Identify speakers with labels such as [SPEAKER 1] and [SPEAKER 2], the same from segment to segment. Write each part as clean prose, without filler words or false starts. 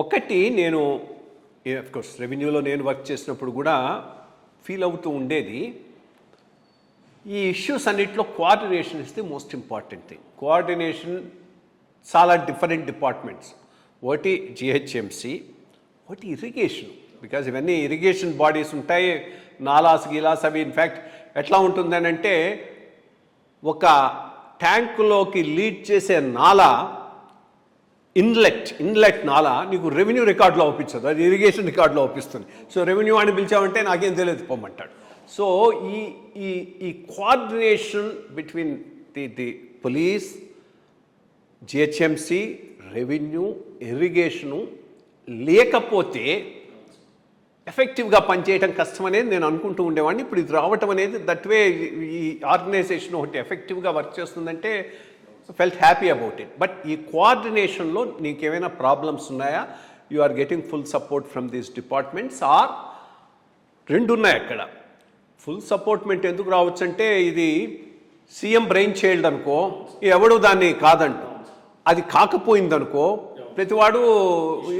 [SPEAKER 1] ఒకటి నేను కోర్స్ రెవెన్యూలో నేను వర్క్ చేసినప్పుడు కూడా ఫీల్ అవుతూ ఉండేది, ఈ ఇష్యూస్ అన్నింటిలో coordination is the most important thing. Coordination చాలా డిఫరెంట్ డిపార్ట్మెంట్స్, ఒకటి జిహెచ్ఎంసి, ఒకటి ఇరిగేషన్. బికాజ్ ఇవన్నీ ఇరిగేషన్ బాడీస్ ఉంటాయి, నాలాస్ గిలాస్ అవి. ఇన్ఫ్యాక్ట్ ఎట్లా ఉంటుందని అంటే, ఒక ట్యాంకులోకి లీడ్ చేసే నాలా ఇన్లెట్ నాలా నీకు రెవెన్యూ రికార్డులో ఒప్పించదు, అది ఇరిగేషన్ రికార్డులో ఒప్పిస్తుంది. సో రెవెన్యూ అని పిలిచామంటే నాకేం తెలియదు పొమ్మంటాడు. సో ఈ coordination between the police, GHMC, revenue, irrigation లేకపోతే ఎఫెక్టివ్గా పనిచేయడం కష్టం అనేది నేను అనుకుంటూ ఉండేవాడిని. ఇప్పుడు ఇది రావటం అనేది దట్వే ఈ ఆర్గనైజేషన్ ఒకటి ఎఫెక్టివ్గా వర్క్ చేస్తుందంటే felt happy about it. But ఈ కోఆర్డినేషన్లో నీకేమైనా ప్రాబ్లమ్స్ ఉన్నాయా? You are getting full support from these departments are రెండు ఉన్నాయి అక్కడ. ఫుల్ సపోర్ట్మెంట్ ఎందుకు రావచ్చు అంటే, ఇది సీఎం బ్రెయిన్ చైల్డ్ అనుకో, ఎవడు దాన్ని కాదంట. అది కాకపోయిందనుకో ప్రతివాడు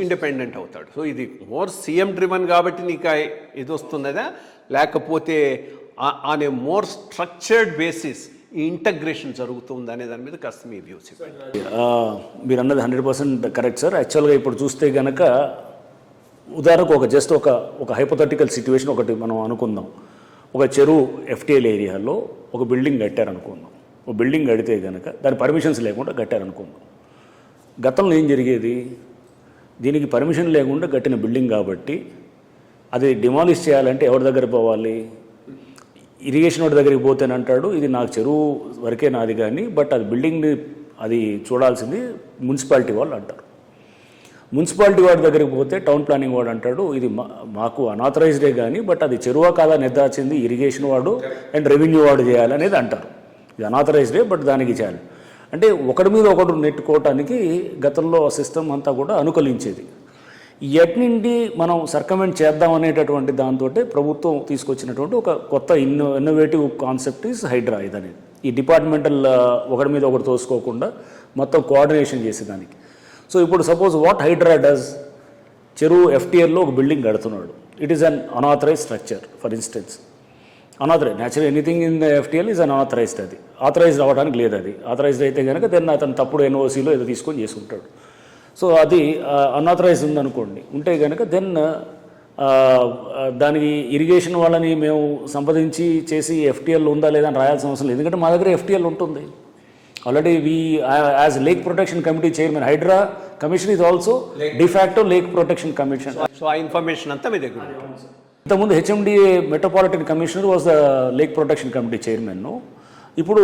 [SPEAKER 1] ఇండిపెండెంట్ అవుతాడు. సో ఇది మోర్ సీఎం డ్రివన్ కాబట్టి నీకు ఇది వస్తున్నదా, లేకపోతే on a more structured basis ఈ ఇంటగ్రేషన్ జరుగుతుంది అనే దాని మీద కాస్త మీ వ్యూస్ ఇవ్వండి.
[SPEAKER 2] మీరు అన్నది 100% కరెక్ట్ సార్. యాక్చువల్గా ఇప్పుడు చూస్తే కనుక ఉదాహరణకు ఒక హైపోథెటికల్ సిచ్యువేషన్ ఒకటి మనం అనుకుందాం. ఒక చెరువు ఎఫ్టీఎల్ ఏరియాలో ఒక బిల్డింగ్ కట్టారనుకుందాం. ఒక బిల్డింగ్ కడితే కనుక దాని పర్మిషన్స్ లేకుండా కట్టారనుకుందాం. గతంలో ఏం జరిగేది, దీనికి పర్మిషన్ లేకుండా కట్టిన బిల్డింగ్ కాబట్టి అది డిమాలిష్ చేయాలంటే ఎవరి దగ్గర పోవాలి? ఇరిగేషన్ వాడి దగ్గరికి పోతేనంటాడు, ఇది నాకు చెరువు వరకే నాది కానీ, బట్ అది బిల్డింగ్ని అది చూడాల్సింది మున్సిపాలిటీ వాళ్ళు అంటారు. మున్సిపాలిటీ వాడి దగ్గరికి పోతే టౌన్ ప్లానింగ్ వాడు అంటాడు, ఇది మాకు అనాథరైజ్డే కానీ, బట్ అది చెరువా కాదా నిర్ధారించింది ఇరిగేషన్ వాడు అండ్ రెవెన్యూ వాడు చేయాలనేది అంటారు. ఇది అనాథరైజ్డే బట్ దానికి చేయాలి అంటే ఒకటి మీద ఒకటి నెట్టుకోవటానికి గతంలో సిస్టమ్ అంతా కూడా అనుకూలించేది. ఎట్నుండి మనం సర్కమెంట్ చేద్దాం అనేటటువంటి దాంతో ప్రభుత్వం తీసుకొచ్చినటువంటి ఒక కొత్త ఇన్నోవేటివ్ కాన్సెప్ట్ ఈజ్ హైడ్రా. ఇదనేది ఈ డిపార్ట్మెంటల్ ఒకటి మీద ఒకటి తోసుకోకుండా మొత్తం కోఆర్డినేషన్ చేసేదానికి. సో ఇప్పుడు సపోజ్ వాట్ హైడ్రా డస్, చెరువు ఎఫ్టీఎల్లో ఒక బిల్డింగ్ కడుతున్నాడు. It is an unauthorised structure for instance. Unauthorised natural anything in the FTL is an unauthorised. అది ఆథరైజ్డ్ అవ్వడానికి లేదు. అది ఆథరైజ్డ్ అయితే కనుక దెన్ అతను తప్పుడు ఎన్ఓసీలో ఏదో తీసుకొని చేసుకుంటాడు. సో అది అన్ఆథరైజ్ ఉందనుకోండి, ఉంటే కనుక దెన్ దానికి ఇరిగేషన్ వాళ్ళని మేము సంప్రదించి చేసి ఎఫ్టీఎల్ ఉందా లేదా అని రాయాల్సిన అవసరం లేదు. ఎందుకంటే మా దగ్గర ఎఫ్టీఎల్ ఉంటుంది already. As lake protection committee chairman, HYDRAA commission is also de facto lake protection commission.
[SPEAKER 1] So ఆ ఇన్ఫర్మేషన్ అంతా మీ దగ్గర ఉంటుంది.
[SPEAKER 2] ఇంతకుముందు HMDA metropolitan commissioner was the lake protection committee chairman. ఇప్పుడు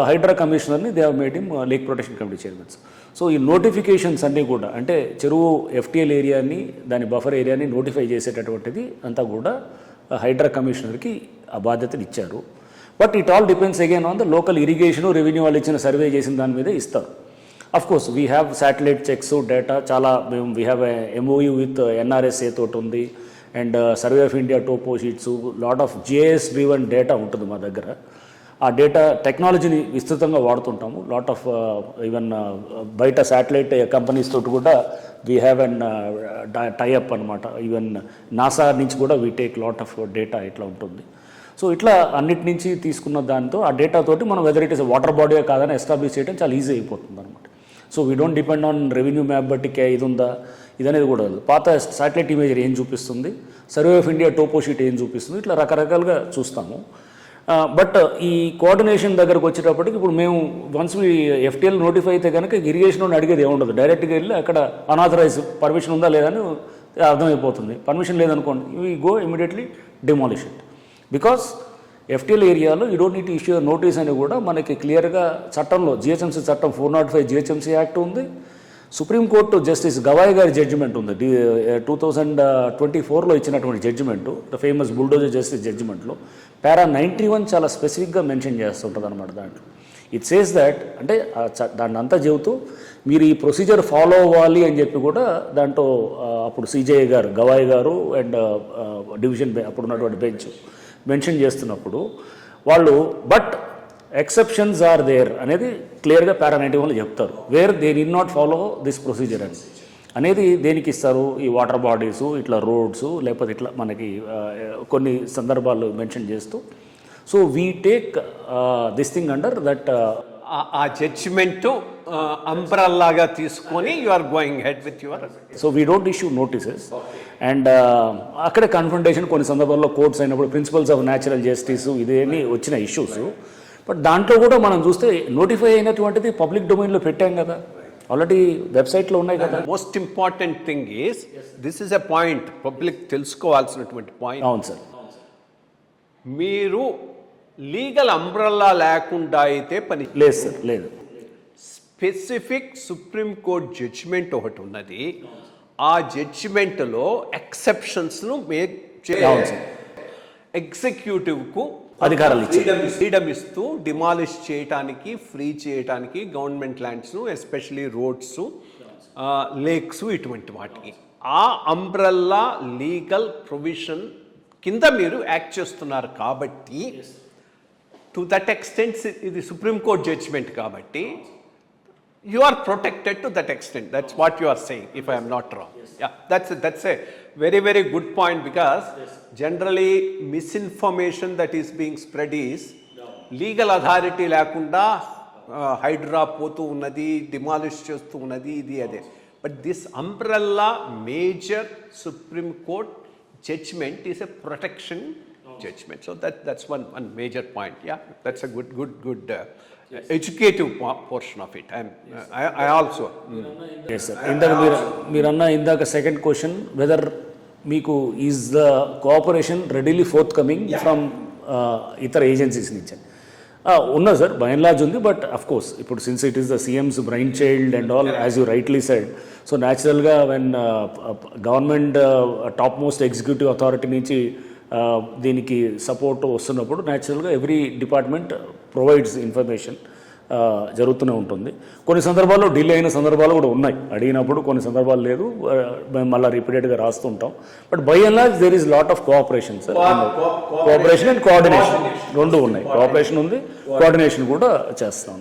[SPEAKER 2] హైడ్రా కమిషనర్ని they have made him lake protection committee chairmans. So ఈ notifications అన్నీ కూడా అంటే చెరువు ఎఫ్టీఎల్ ఏరియాని దాని బఫర్ ఏరియాని నోటిఫై చేసేటటువంటిది అంతా కూడా హైడ్రా కమిషనర్కి ఆ బాధ్యతలు ఇచ్చారు. But it all depends again on the local irrigation, revenue వాళ్ళు ఇచ్చిన సర్వే చేసిన దాని మీదే ఇస్తారు. Of course we have satellite checks data చాలా మేము we have MoU with NRSA తోటి ఉంది and survey of India topo sheets, lot of GIS driven data ఉంటుంది మా దగ్గర. ఆ డేటా టెక్నాలజీని విస్తృతంగా వాడుతుంటాము. లాట్ ఆఫ్ ఈవెన్ బయట శాటిలైట్ కంపెనీస్ తోటి కూడా వీ హ్యావ్ అన్ టైఅప్ అనమాట. ఈవెన్ నాసా నుంచి కూడా we take lot of data ఇట్లా ఉంటుంది. సో ఇట్లా అన్నిటి నుంచి తీసుకున్న దాంతో ఆ డేటాతోటి మనం whether it is water body కాదని ఎస్టాబ్లిష్ చేయడం చాలా ఈజీ అయిపోతుంది అనమాట. So we don't depend on revenue map బట్టి ఇది ఉందా ఇది అనేది కూడా. పాత శాటిలైట్ ఇమేజరీ ఏం చూపిస్తుంది, survey of India topo sheet ఏం చూపిస్తుంది, ఇట్లా రకరకాలుగా చూస్తాము. బట్ ఈ కోఆర్డినేషన్ దగ్గరకు వచ్చేటప్పటికి ఇప్పుడు మేము వన్స్ మీ ఎఫ్టీఎల్ నోటిఫై అయితే కనుక ఇరిగేషన్ అడిగేది ఏముండదు. డైరెక్ట్గా వెళ్ళి అక్కడ అనాథరైజ్ పర్మిషన్ ఉందా లేదా అని అర్థమైపోతుంది. పర్మిషన్ లేదనుకోండి, we go immediately demolish it. Because FTL ఏరియాలో you don't need to issue notice అని కూడా మనకి క్లియర్గా చట్టంలో జిహెచ్ఎంసీ చట్టం 405 జిహెచ్ఎంసీ యాక్ట్ ఉంది. సుప్రీంకోర్టు జస్టిస్ గవాయ్ గారి జడ్జిమెంట్ ఉంది 2024లో ఇచ్చినటువంటి judgement, the famous bulldozer justice జడ్జిమెంట్లో పారా 91 చాలా స్పెసిఫిక్గా మెన్షన్ చేస్తుంటుంది అనమాట. దాంట్లో ఇట్ సేస్ దాట్ అంటే దాన్ని అంతా చెబుతూ మీరు ఈ ప్రొసీజర్ ఫాలో అవ్వాలి అని చెప్పి కూడా దాంట్లో అప్పుడు సిజేఐ గారు గవాయ్ గారు అండ్ డివిజన్ అప్పుడు ఉన్నటువంటి బెంచ్ మెన్షన్ చేస్తున్నప్పుడు వాళ్ళు బట్ ఎక్సెప్షన్స్ ఆర్ దేర్ అనేది క్లియర్గా పారా 91లో చెప్తారు, where they need not follow this procedure అని. అనేది దేనికి ఇస్తారు? ఈ వాటర్ బాడీస్, ఇట్లా రోడ్స్, లేకపోతే ఇట్లా మనకి కొన్ని సందర్భాలు మెన్షన్ చేస్తూ. So we take this thing under that.
[SPEAKER 1] ఆ జడ్జిమెంట్ అంబ్రల్లాగా తీసుకొని you are going head with your.
[SPEAKER 2] So we don't issue notices. And అక్కడే కన్ఫ్రంటేషన్ కొన్ని సందర్భాల్లో కోర్ట్స్ అయినప్పుడు ప్రిన్సిపల్స్ ఆఫ్ న్యాచురల్ జస్టిస్ ఇదేమి వచ్చిన ఇష్యూస్. బట్ దాంట్లో కూడా మనం చూస్తే నోటిఫై అయినటువంటిది పబ్లిక్ డొమైన్లో పెట్టాం కదా, ఆల్రెడీ వెబ్సైట్లో ఉన్నాయి కదా.
[SPEAKER 1] Most important thing is this is a point, public తెలుసుకోవాల్సినటువంటి పాయింట్.
[SPEAKER 2] అవును సార్.
[SPEAKER 1] మీరు లీగల్ అంబ్రల్లా లేకుండా అయితే పని
[SPEAKER 2] లేదు సార్, లేదు.
[SPEAKER 1] స్పెసిఫిక్ సుప్రీంకోర్టు జడ్జిమెంట్ ఒకటి ఉన్నది. ఆ జడ్జిమెంట్లో ఎక్సెప్షన్స్ను మేక్
[SPEAKER 2] అవును సార్.
[SPEAKER 1] ఎగ్జిక్యూటివ్కు
[SPEAKER 2] అధికారాలు ఇచ్చారు,
[SPEAKER 1] ఫ్రీడమ్ ఇస్తూ డిమాలిష్ చేయడానికి, ఫ్రీ చేయడానికి గవర్నమెంట్ ల్యాండ్స్ను, ఎస్పెషలీ రోడ్స్, లేక్స్, ఇటువంటి వాటికి ఆ అంబ్రల్లా లీగల్ ప్రొవిజన్ కింద మీరు యాక్ట్ చేస్తున్నారు. కాబట్టి టు దట్ ఎక్స్టెంట్ ఇది సుప్రీంకోర్టు జడ్జిమెంట్ కాబట్టి you are protected to that extent. That's what you are saying, if I am not wrong. Yeah, that's a very, very good point, because generally misinformation that is being spread is legal authority లేకుండా హైడ్రా పోతూ ఉన్నది, demolish చేస్తూ ఉన్నది, ఇది అదే. But this umbrella major supreme court judgment is a protection judgment. So that's one major point. Yeah, that's a good educative portion of it. I also.
[SPEAKER 2] Yes sir. ఇందాక second question, whether మీకు is the cooperation readily forthcoming from ఇతర agencies నుంచి? ఉన్నది sir, by and large ఉంది. But of course ఇప్పుడు since it is the CM's brainchild and all, as you rightly said, so న్యాచురల్గా when government top most executive authority నుంచి దీనికి support వస్తున్నప్పుడు న్యాచురల్గా ఎవ్రీ డిపార్ట్మెంట్ ప్రొవైడ్స్ ఇన్ఫర్మేషన్ జరుగుతూనే ఉంటుంది. కొన్ని సందర్భాల్లో డిలే అయిన సందర్భాలు కూడా ఉన్నాయి, అడిగినప్పుడు కొన్ని సందర్భాలు లేదు, మేము మళ్ళీ రిపీటెడ్గా రాస్తుంటాం. But by and large there is lot of cooperation sir. Cooperation and coordination రెండు ఉన్నాయి. కోఆపరేషన్ ఉంది, కోఆర్డినేషన్ కూడా చేస్తాం.